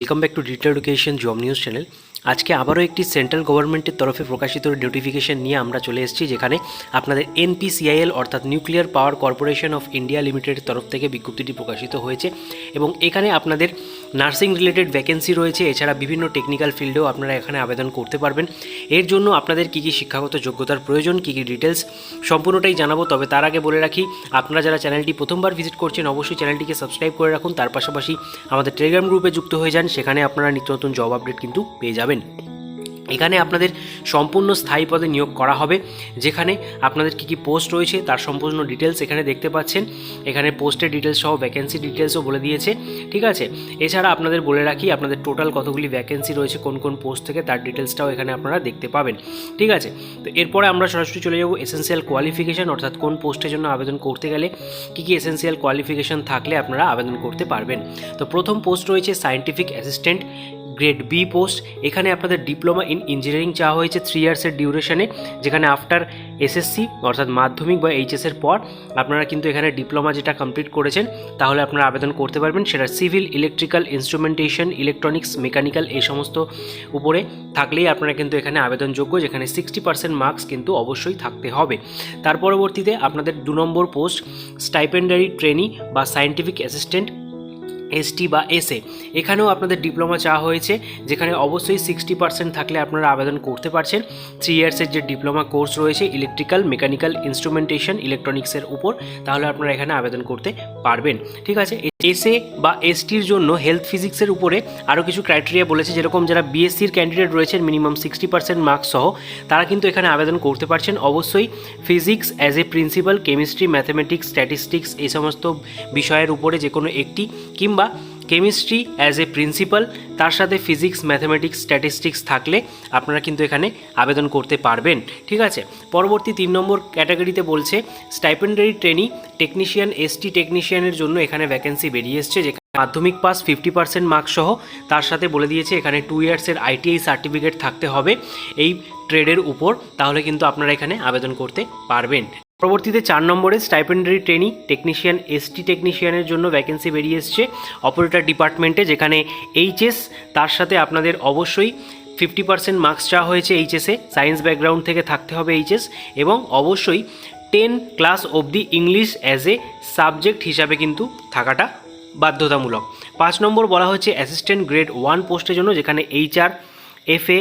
Welcome back to digital education job news channel. আজকে আবারও একটি সেন্ট্রাল গভর্নমেন্টের তরফে প্রকাশিত নোটিফিকেশন নিয়ে আমরা চলে এসেছি, যেখানে আপনাদের এনপিসিআইএল অর্থাৎ nuclear power corporation of India লিমিটেডের তরফ থেকে বিজ্ঞপ্তিটি প্রকাশিত হয়েছে এবং এখানে আপনাদের নার্সিং রিলেটেড ভ্যাকেন্সি রয়েছে। এছাড়া বিভিন্ন টেকনিক্যাল ফিল্ডেও আপনারা এখানে আবেদন করতে পারবেন। এর জন্য আপনাদের কী কী শিক্ষাগত যোগ্যতার প্রয়োজন, কী কী ডিটেলস সম্পূর্ণটাই জানাবো। তবে তার আগে বলে রাখি, আপনারা যারা চ্যানেলটি প্রথমবার ভিজিট করছেন অবশ্যই চ্যানেলটিকে সাবস্ক্রাইব করে রাখুন। তার পাশাপাশি আমাদের টেলিগ্রাম গ্রুপে যুক্ত হয়ে যান, সেখানে আপনারা নিত্য নতুন জব আপডেট কিন্তু পেয়ে যাবেন। এখানে আপনাদের সম্পূর্ণ স্থায়ী পদে নিয়োগ করা হবে, যেখানে আপনাদের কী কী পোস্ট রয়েছে তার সম্পূর্ণ ডিটেলস এখানে দেখতে পাচ্ছেন। এখানে পোস্টের ডিটেলস সহ ভ্যাকেন্সি ডিটেলসও বলে দিয়েছে, ঠিক আছে। এছাড়া আপনাদের বলে রাখি, আপনাদের টোটাল কতগুলি ভ্যাকেন্সি রয়েছে কোন কোন পোস্ট থেকে তার ডিটেলসটাও এখানে আপনারা দেখতে পাবেন, ঠিক আছে। তো এরপরে আমরা সরাসরি চলে যাব এসেনশিয়াল কোয়ালিফিকেশান, অর্থাৎ কোন পোস্টের জন্য আবেদন করতে গেলে কী কী এসেনশিয়াল কোয়ালিফিকেশান থাকলে আপনারা আবেদন করতে পারবেন। তো প্রথম পোস্ট রয়েছে scientific assistant grade B post. এখানে আপনাদের ডিপ্লোমা ইন ইঞ্জিনিয়ারিং চাওয়া হয়েছে 3 ইয়ার্সের ডিউরেশনে, যেখানে আফটার এসএসসি অর্থাৎ মাধ্যমিক বা এইচএসের পর আপনারা কিন্তু এখানে ডিপ্লোমা যেটা কমপ্লিট করেছেন তাহলে আপনারা আবেদন করতে পারবেন। সেটা civil, electrical, instrumentation, electronics, mechanical এই সমস্ত উপরে থাকলেই আপনারা কিন্তু এখানে আবেদনযোগ্য, যেখানে 60% মার্কস কিন্তু অবশ্যই থাকতে হবে। তার পরবর্তীতে আপনাদের 2 নম্বর পোস্ট স্টাইপেন্ডারি ট্রেনি বা সায়েন্টিফিক অ্যাসিস্ট্যান্ট এসটি বা এসএ। এখানেও আপনাদের ডিপ্লোমা চাওয়া হয়েছে, যেখানে অবশ্যই 60% থাকলে আপনারা আবেদন করতে পারছেন। 3 ইয়ার্সের যে ডিপ্লোমা কোর্স রয়েছে ইলেকট্রিক্যাল, মেকানিক্যাল, ইনস্ট্রুমেন্টেশন, ইলেকট্রনিক্সের উপর, তাহলে আপনারা এখানে আবেদন করতে পারবেন, ঠিক আছে। এসএ বা এসটির জন্য হেলথ ফিজিক্সের উপরে আরও কিছু ক্রাইটেরিয়া বলেছে, যেরকম যারা বিএসসির ক্যান্ডিডেট রয়েছেন মিনিমাম 60% মার্কস সহ, তারা কিন্তু এখানে আবেদন করতে পারছেন। অবশ্যই physics as a principal, chemistry, mathematics, statistics এই সমস্ত বিষয়ের উপরে যে কোনো একটি, কিংবা কেমিস্ট্রি অ্যাজ এ প্রিন্সিপাল তার সাথে ফিজিক্স, ম্যাথামেটিক্স, স্ট্যাটিস্টিক্স থাকলে আপনারা কিন্তু এখানে আবেদন করতে পারবেন, ঠিক আছে। পরবর্তী 3 নম্বর ক্যাটাগরিতে বলছে স্টাইপেন্ডারি ট্রেনি টেকনিশিয়ান, এসটি টেকনিশিয়ানের জন্য এখানে ভ্যাকেন্সি বেরিয়ে এসছে, যেখানে মাধ্যমিক পাস 50% মার্কস সহ, তার সাথে বলে দিয়েছে এখানে 2 ইয়ার্সের আইটিআই সার্টিফিকেট থাকতে হবে এই ট্রেডের উপর, তাহলে কিন্তু আপনারা এখানে আবেদন করতে পারবেন। পরবর্তীতে 4 নম্বরে স্টাইপেন্ডারি ট্রেনি টেকনিশিয়ান, এসটি টেকনিশিয়ানের জন্য ভ্যাকেন্সি বেরিয়ে এসছে অপারেটর ডিপার্টমেন্টে, যেখানে এইচএস তার সাথে আপনাদের অবশ্যই 50% মার্কস চাওয়া হয়েছে এইচএসে, সায়েন্স ব্যাকগ্রাউন্ড থেকে থাকতে হবে এইচএস, এবং অবশ্যই 10 ক্লাস অবধি ইংলিশ অ্যাজ এ সাবজেক্ট হিসাবে কিন্তু থাকাটা বাধ্যতামূলক। 5 নম্বর বলা হচ্ছে অ্যাসিস্ট্যান্ট গ্রেড 1 পোস্টের জন্য, যেখানে এইচআর, এফএ,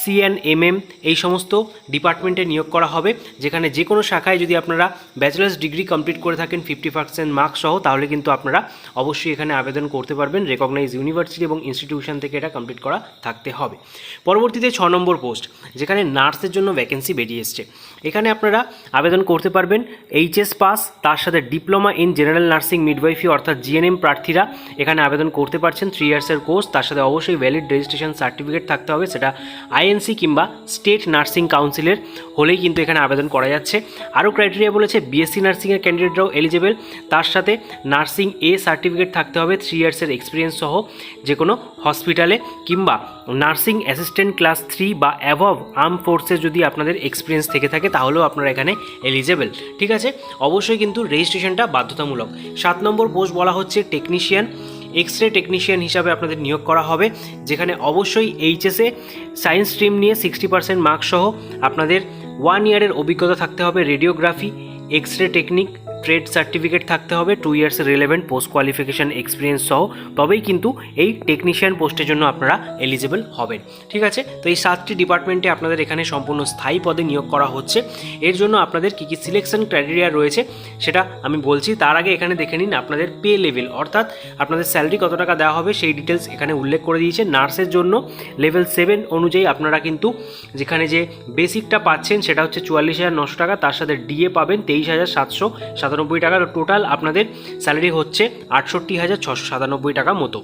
সিএনএমএম এই সমস্ত ডিপার্টমেন্টে নিয়োগ করা হবে, যেখানে যে কোনো শাখায় যদি আপনারা ব্যাচেলার্স ডিগ্রি কমপ্লিট করে থাকেন 50% মার্কস সহ, তাহলে কিন্তু আপনারা অবশ্যই এখানে আবেদন করতে পারবেন। রেকগনাইজ ইউনিভার্সিটি এবং ইনস্টিটিউশন থেকে এটা কমপ্লিট করা থাকতে হবে। পরবর্তীতে 6 নম্বর পোস্ট, যেখানে নার্সের জন্য ভ্যাকেন্সি বেরিয়ে এসছে। এখানে আপনারা আবেদন করতে পারবেন এইচএস পাস, তার সাথে ডিপ্লোমা ইন জেনারেল নার্সিং মিডওয়াইফি অর্থাৎ জিএনএম প্রার্থীরা এখানে আবেদন করতে পারছেন। 3 ইয়ার্সের কোর্স, তার সাথে অবশ্যই ভ্যালিড রেজিস্ট্রেশন সার্টিফিকেট থাকতে হবে, সেটা আইএনসি কিংবা স্টেট নার্সিং কাউন্সিলের হলেই কিন্তু এখানে আবেদন করা যাচ্ছে। আরও ক্রাইটেরিয়া বলেছে বিএসসি নার্সিংয়ের ক্যান্ডিডেটরাও এলিজেবল, তার সাথে নার্সিং এ সার্টিফিকেট থাকতে হবে, 3 ইয়ার্সের এক্সপিরিয়েন্স সহ যে কোনো হসপিটালে, কিংবা নার্সিং অ্যাসিস্ট্যান্ট ক্লাস 3 বা অ্যাবভ আর্ম ফোর্সে যদি আপনাদের এক্সপিরিয়েন্স থেকে থাকে তাহলেও আপনারা এখানে এলিজেবল, ঠিক আছে। অবশ্যই কিন্তু রেজিস্ট্রেশনটা বাধ্যতামূলক। 7 নম্বর পোস্ট বলা হচ্ছে টেকনিশিয়ান, এক্স রে টেকনিশিয়ান হিসাবে আপনাদের নিয়োগ করা হবে, যেখানে অবশ্যই এইচএসে সায়েন্স স্ট্রিম নিয়ে 60% মার্কস সহ আপনাদের 1 ইয়ারের অভিজ্ঞতা থাকতে হবে, radiography, X ray technique trade certificate থাকতে হবে, 2 ইয়ার্সের রিলেভেন্ট পোস্ট কোয়ালিফিকেশান এক্সপিরিয়েন্স সহ, তবেই কিন্তু এই টেকনিশিয়ান পোস্টের জন্য আপনারা এলিজেবল হবেন, ঠিক আছে। তো এই 7টি ডিপার্টমেন্টে আপনাদের এখানে সম্পূর্ণ স্থায়ী পদে নিয়োগ করা হচ্ছে। এর জন্য আপনাদের কী কী সিলেকশন ক্রাইটেরিয়া রয়েছে সেটা আমি বলছি। তার আগে এখানে দেখে নিন আপনাদের পে লেভেল, অর্থাৎ আপনাদের স্যালারি কত টাকা দেওয়া হবে সেই ডিটেলস এখানে উল্লেখ করে দিয়েছে। নার্সের জন্য লেভেল 7 অনুযায়ী আপনারা কিন্তু যেখানে যে বেসিকটা পাচ্ছেন সেটা হচ্ছে 44,900 টাকা, তার সাথে ডিএ পাবেন 23,797 টাকা, টোটাল আপনাদের স্যালারি হচ্ছে 68,697 টাকা মতো।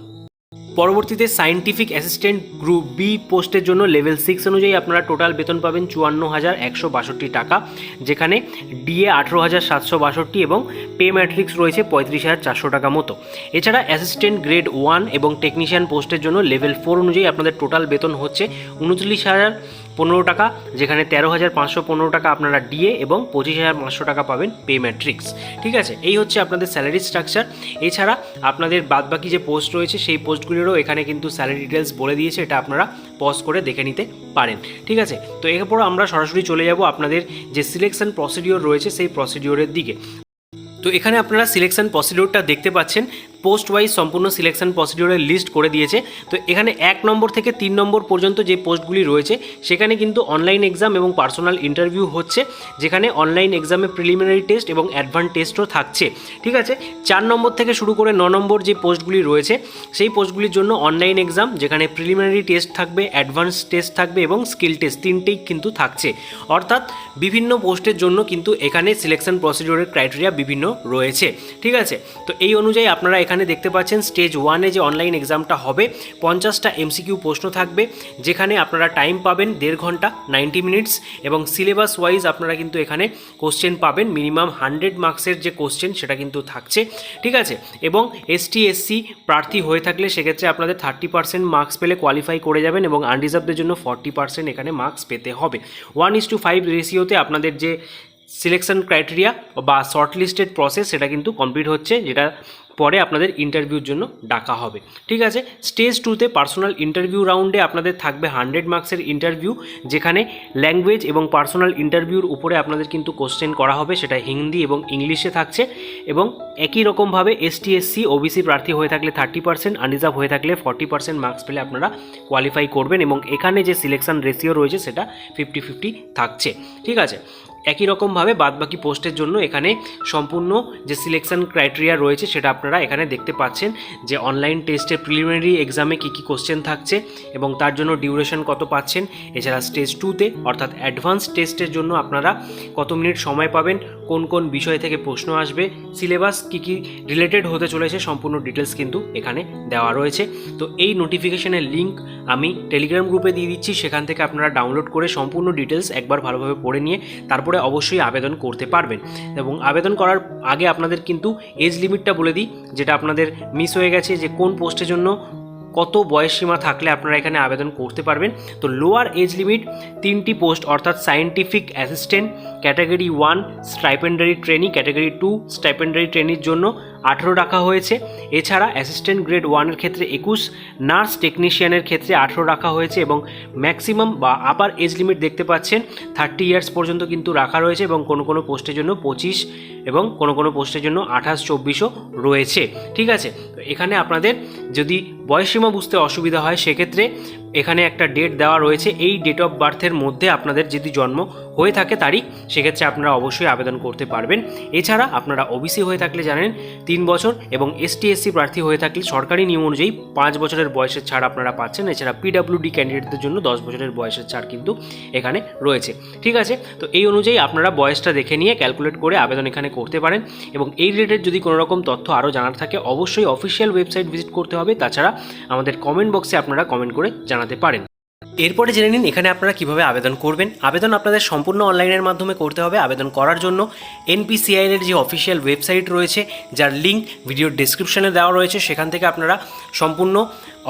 পরবর্তীতে সায়েন্টিফিক অ্যাসিস্ট্যান্ট গ্রুপ বি পোস্টের জন্য লেভেল 6 অনুযায়ী আপনারা টোটাল বেতন পাবেন 54,162 টাকা, যেখানে ডিএ 18,762 এবং পে ম্যাট্রিক্স রয়েছে 35,400 টাকা মতো। এছাড়া অ্যাসিস্ট্যান্ট গ্রেড 1 এবং টেকনিশিয়ান পোস্টের জন্য লেভেল 4 অনুযায়ী আপনাদের টোটাল বেতন হচ্ছে 39,000 টাকা, যেখানে 13,515 টাকা আপনারা ডিএ এবং 25,500 টাকা পাবেন পে ম্যাট্রিক্স। ঠিক আছে, এই হচ্ছে আপনাদের স্যালারি স্ট্রাকচার। এছাড়া আপনাদের বাদবাকি যে পোস্ট রয়েছে সেই পোস্টগুলিরও এখানে কিন্তু স্যালারি ডিটেলস বলে দিয়েছে, এটা আপনারা পজ করে দেখে নিতে পারেন। ঠিক আছে, তো এরপর আমরা সরাসরি চলে যাব আপনাদের যে সিলেকশন প্রসিডিওর রয়েছে সেই প্রসিডিওরের দিকে। তো এখানে আপনারা সিলেকশন প্রসিডিওরটা দেখতে পাচ্ছেন, পোস্ট ওয়াইজ সম্পূর্ণ সিলেকশন প্রসিডিওরের লিস্ট করে দিয়েছে। তো এখানে 1 নম্বর থেকে 3 নম্বর পর্যন্ত যে পোস্টগুলি রয়েছে সেখানে কিন্তু অনলাইন এক্সাম এবং পার্সোনাল ইন্টারভিউ হচ্ছে, যেখানে অনলাইন এক্সামে প্রিলিমিনারি টেস্ট এবং অ্যাডভান্স টেস্টও থাকছে। ঠিক আছে, 4 নম্বর থেকে শুরু করে 9 নম্বর যে পোস্টগুলি রয়েছে সেই পোস্টগুলির জন্য অনলাইন এক্সাম, যেখানে প্রিলিমিনারি টেস্ট থাকবে, অ্যাডভান্স টেস্ট থাকবে এবং স্কিল টেস্ট, তিনটেই কিন্তু থাকছে। অর্থাৎ বিভিন্ন পোস্টের জন্য কিন্তু এখানে সিলেকশন প্রসিডিওরের ক্রাইটেরিয়া বিভিন্ন রয়েছে। ঠিক আছে, তো এই অনুযায়ী আপনারা এখানে দেখতে পাচ্ছেন স্টেজ 1-এ যে অনলাইন এক্সামটা হবে 50টা এমসিকিউ প্রশ্ন থাকবে, যেখানে আপনারা টাইম পাবেন 1.5 ঘন্টা 90 মিনিটস, এবং সিলেবাস ওয়াইজ আপনারা কিন্তু এখানে কোশ্চেন পাবেন মিনিমাম 100 মার্কসের যে কোশ্চেন সেটা কিন্তু থাকছে। ঠিক আছে, এবং এসটি এসসি প্রার্থী হয়ে থাকলে সেক্ষেত্রে আপনাদের 30% মার্কস পেলে কোয়ালিফাই করে যাবেন, এবং আনরিজার্ভদের জন্য 40% এখানে মার্কস পেতে হবে। 1:5 রেশিওতে আপনাদের যে সিলেকশন ক্রাইটেরিয়া বা শর্টলিস্টেড প্রসেস সেটা কিন্তু কমপ্লিট হচ্ছে, যেটা পরে আপনাদের ইন্টারভিউর জন্য ডাকা হবে। ঠিক আছে, স্টেজ 2-তে পার্সোনাল ইন্টারভিউ রাউন্ডে আপনাদের থাকবে 100 মার্কসের ইন্টারভিউ, যেখানে ল্যাঙ্গুয়েজ এবং পার্সোনাল ইন্টারভিউর উপরে আপনাদের কিন্তু কোশ্চেন করা হবে, সেটা হিন্দি এবং ইংলিশে থাকছে। এবং একই রকমভাবে এসটি এসসি ওবিসি প্রার্থী হয়ে থাকলে 30%, আনরিজার্ভ হয়ে থাকলে 40% মার্কস পেলে আপনারা কোয়ালিফাই করবেন, এবং এখানে যে সিলেকশন রেশিও রয়েছে সেটা 50-50 থাকছে। ঠিক আছে, একই রকমভাবে বাদবাকি পোস্টের জন্য এখানে সম্পূর্ণ যে সিলেকশন ক্রাইটেরিয়া রয়েছে সেটা আপনারা এখানে দেখতে পাচ্ছেন, যে অনলাইন টেস্টের প্রিলিমিনারি এক্সামে কী কী কোশ্চেন থাকছে এবং তার জন্য ডিউরেশন কত পাচ্ছেন। এছাড়া স্টেজ 2-তে অর্থাৎ অ্যাডভান্স টেস্টের জন্য আপনারা কত মিনিট সময় পাবেন, কোন কোন বিষয় থেকে প্রশ্ন আসবে, সিলেবাস কী কী রিলেটেড হতে চলেছে, সম্পূর্ণ ডিটেলস কিন্তু এখানে দেওয়া রয়েছে। তো এই নোটিফিকেশনের লিঙ্ক আমি টেলিগ্রাম গ্রুপে দিয়ে দিচ্ছি, সেখান থেকে আপনারা ডাউনলোড করে সম্পূর্ণ ডিটেলস একবার ভালোভাবে পড়ে নিয়ে তারপরে অবশ্যই আবেদন করতে পারবেন। এবং আবেদন করার আগে আপনাদের কিন্তু এজ লিমিটটা বলে দিই, যেটা আপনাদের মিস হয়ে গেছে, যে কোন পোস্টের জন্য কত বয়স সীমা থাকলে আপনারা এখানে আবেদন করতে পারবেন। তো লোয়ার এজ লিমিট 3টি পোস্ট, অর্থাৎ scientific assistant category 1 stipendiary trainee, category 2 stipendiary ট্রেনির জন্য 18 রাখা হয়েছে। এছাড়া অ্যাসিস্ট্যান্ট গ্রেড 1-এর ক্ষেত্রে 21, নার্স টেকনিশিয়ানের ক্ষেত্রে 18 রাখা হয়েছে, এবং ম্যাক্সিমাম বা আপার এজ লিমিট দেখতে পাচ্ছেন 30 ইয়ার্স পর্যন্ত কিন্তু রাখা রয়েছে, এবং কোনো কোনো পোস্টের জন্য 25 এবং কোনো কোনো পোস্টের জন্য 28-24ও রয়েছে। ঠিক আছে, তো এখানে আপনাদের যদি বয়সসীমা বুঝতে অসুবিধা হয় সেক্ষেত্রে এখানে একটা ডেট দেওয়া রয়েছে, এই ডেট অফ বার্থের মধ্যে আপনাদের যদি জন্ম হয়ে থাকে তারিখ, সেক্ষেত্রে আপনারা অবশ্যই আবেদন করতে পারবেন। এছাড়া আপনারা ওবিসি হয়ে থাকলে জানেন 3 বছর, এবং এসটি এসসি প্রার্থী হয়ে থাকলে সরকারি নিয়ম অনুযায়ী 5 বছরের বয়সের ছাড় আপনারা পাচ্ছেন। এছাড়া পিডব্লিউডি ক্যান্ডিডেটদের জন্য 10 বছরের বয়সের ছাড় কিন্তু এখানে রয়েছে। ঠিক আছে, তো এই অনুযায়ী আপনারা বয়সটা দেখে নিয়ে ক্যালকুলেট করে আবেদন এখানে করতে পারেন। এবং এই রিলেটেড যদি কোনো রকম তথ্য আরও জানার থাকে অবশ্যই অফিসিয়াল ওয়েবসাইট ভিজিট করতে হবে, তাছাড়া আমাদের কমেন্ট বক্সে আপনারা কমেন্ট করে জানাতে পারেন। এরপরে জেনে নিন এখানে আপনারা কিভাবে আবেদন করবেন। আবেদন আপনাদের সম্পূর্ণ অনলাইনের মাধ্যমে করতে হবে। আবেদন করার জন্য NPCIL এর যে অফিসিয়াল ওয়েবসাইট রয়েছে, যার লিঙ্ক ভিডিওর ডেসক্রিপশনে দেওয়া রয়েছে, সেখান থেকে আপনারা সম্পূর্ণ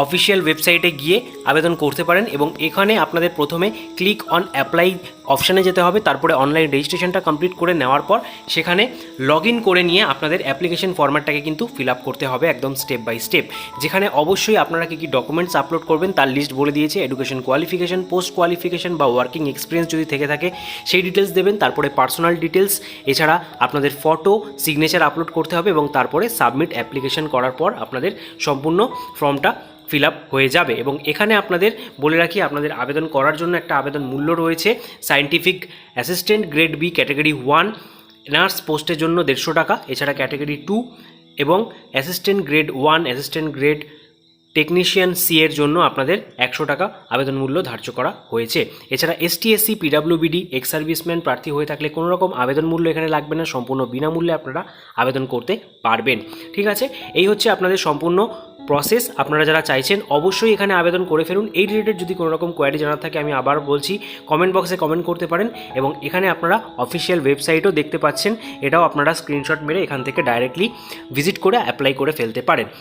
অফিসিয়াল ওয়েবসাইটে গিয়ে আবেদন করতে পারেন। এবং এখানে আপনাদের প্রথমে ক্লিক অন অ্যাপ্লাই অপশানে যেতে হবে, তারপরে অনলাইন রেজিস্ট্রেশনটা কমপ্লিট করে নেওয়ার পর সেখানে লগ ইন করে নিয়ে আপনাদের অ্যাপ্লিকেশন ফরম্যাটটাকে কিন্তু ফিল আপ করতে হবে একদম স্টেপ বাই স্টেপ, যেখানে অবশ্যই আপনারা কী কী ডকুমেন্টস আপলোড করবেন তার লিস্ট বলে দিয়েছে। এডুকেশন কোয়ালিফিকেশন, পোস্ট কোয়ালিফিকেশন বা ওয়ার্কিং এক্সপিরিয়েন্স যদি থেকে থাকে সেই ডিটেলস দেবেন, তারপরে পার্সোনাল ডিটেলস, এছাড়া আপনাদের ফটো, সিগনেচার আপলোড করতে হবে, এবং তারপরে সাবমিট অ্যাপ্লিকেশন করার পর আপনাদের সম্পূর্ণ ফর্মটা ফিল আপ হয়ে যাবে। এবং এখানে আপনাদের বলে রাখি, আপনাদের আবেদন করার জন্য একটা আবেদন মূল্য রয়েছে। Scientific assistant grade B category 1 nurse পোস্টের জন্য 150 টাকা, এছাড়া ক্যাটাগরি 2 এবং assistant grade 1 assistant grade technician C এর জন্য আপনাদের 100 টাকা আবেদন মূল্য ধার্য করা হয়েছে। এছাড়া এসটি এসসি পিডব্লিউবিডি এক্স সার্ভিসম্যান প্রার্থী হয়ে থাকলে কোনো রকম আবেদন মূল্য এখানে লাগবে না, সম্পূর্ণ বিনামূল্যে আপনারা আবেদন করতে পারবেন। ঠিক আছে, এই হচ্ছে আপনাদের সম্পূর্ণ প্রসেস। আপনারা যারা চাইছেন অবশ্যই এখানে আবেদন করে ফেলুন। এই রিলেটেড যদি কোনো রকম কোয়ারি জানার থাকে আমি আবার বলছি কমেন্ট বক্সে কমেন্ট করতে পারেন, এবং এখানে আপনারা অফিসিয়াল ওয়েবসাইটও দেখতে পাচ্ছেন, এটাও আপনারা স্ক্রিনশট মেরে এখান থেকে ডাইরেক্টলি ভিজিট করে অ্যাপ্লাই করে ফেলতে পারেন।